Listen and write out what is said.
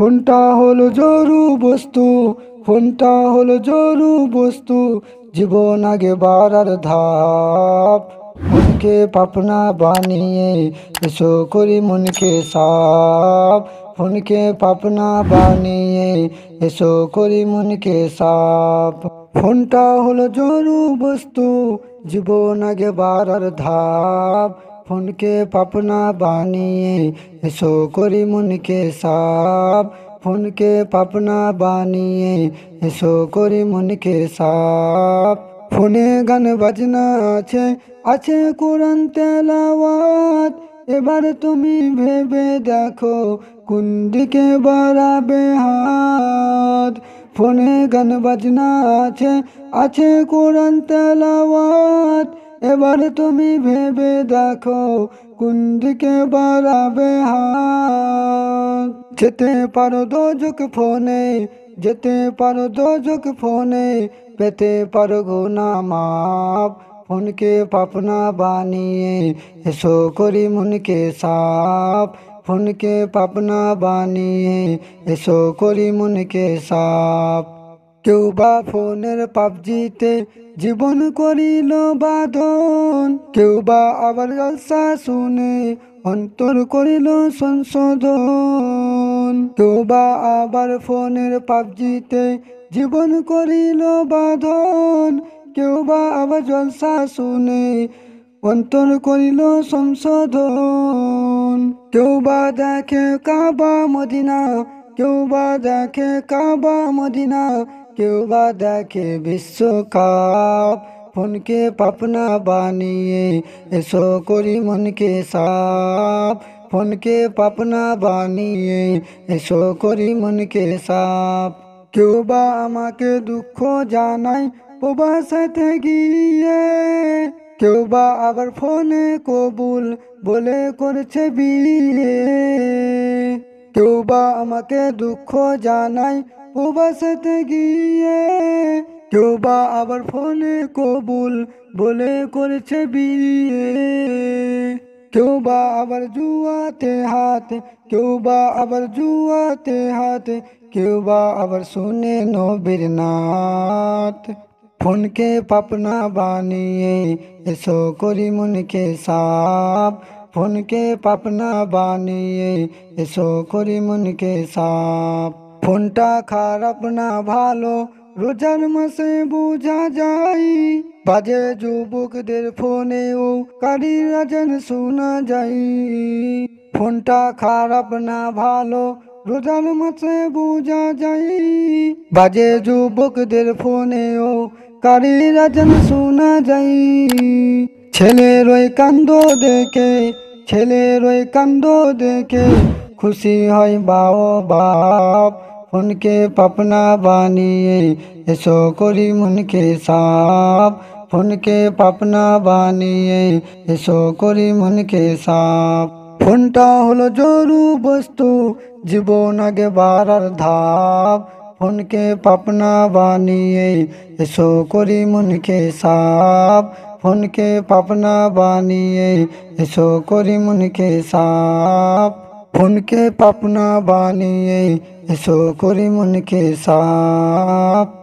ফোনটা হলো জরু বস্তু, ফোনটা হলো জরু বস্তু, জীবন আগে বাড়ার ধাপ। মনকে পাপনা বানিয়ে এসো করি মনকে সাফ। ফোনকে পাপনা বানিয়ে এসো করি মনকে সাফ। ফোনটা হলো জরু বস্তু, জীবন আগে বাড়ার ধাপ। ফোনকে পাপনা বানিয়ে এসো করি মনকে সাফ। ফোনকে পাপনা বানিয়ে এসো করি মনকে সাফ। ফোনে গান বাজনা আছে, আছে কোরআন তেলাওয়াত। এবার তুমি ভেবে দেখো কোন দিকে বাড়াবে হাত। ফোনে গান বাজনা আছে, আছে কোরআন তেলাওয়াত। এবার তুমি ভেবে দেখো কোন দিকে বাড়াবে হাত। যেতে পারো দোজখ ফোনে, যেতে পারো দোজখ ফোনে, পেতে পারো গুনাহ মাফ। ফোনকে পাপনা বানিয়ে এসো করি মনকে সাফ। ফোনকে পাপনা বানিয়ে এসো করি মনকে সাফ। কেউ বা ফোনের পাবজিতে জীবন করিল বাঁধন, কেউ বা আবার জলসা শুনে অন্তর করিল সংশোধন। কেউ বা আবার ফোনের পাবজিতে জীবন করিল বাঁধন, কেউ বা আবার জলসা শুনে অন্তর করিল সংশোধন। কেউ বা দেখে কাবা মদিনা, কেউ বা দেখে কাবা মদিনা, কেউ বা দেখে বিশ্বকাপ। ফোনকে পাপনা বানিয়ে এসো করি মনকে সাফ। ফোনকে পাপনা বানিয়ে এসো করি মনকে সাফ। কেউ বা আমাকে দুঃখ জানাই প্রবাসেতে গিয়ে, কেউ বা আবার ফোনে কবুল বলে করছে বিয়ে। কেউ বা আমাকে দুঃখ জানাই প্রবাসেতে গিয়ে, কেউ বা আবার ফোনে কবুল বলে করেছে বিয়ে। কেউ বা আবার জুয়াতে হাত, কেউ বা আবার জুয়াতে হাত, কেউ বা আবার শুনে নবীর নাত। ফোনকে পাপনা বানিয়ে এসো করি মনকে সাফ। ফোনকে পাপনা বানিয়ে এসো করি মনকে সাফ। ফোনটা খারাপ না ভালো রোজার মাসে বোঝা যায়, বাজে যুবকদের ফোনেও কারির আজান শোনা যায়। ফোনটা খারাপ না ভালো রোজার মাসে বোঝা যায়, বাজে যুবকদের ফোনেও কারির আজান শোনা যায়। ছেলের ওই কান্দ দেখে, ছেলের ওই কান্দ দেখে খুশি হয় বাও বাপ। ফোনকে পাপনা বানিয়ে এসো করি মনকে সাফ। ফোনকে পাপনা বানিয়ে এসো করি মনকে সাফ। ফোনটা হলো জরু বস্তু, জীবন আগে বাড়ার ধাপ। ফোনকে পাপনা বানিয়ে এসো করি মনকে সাফ। ফোনকে পাপনা বানিয়ে এসো করি মনকে সাফ। ফোনকে পাপনা বানিয়ে এসো করি মনকে সাফ।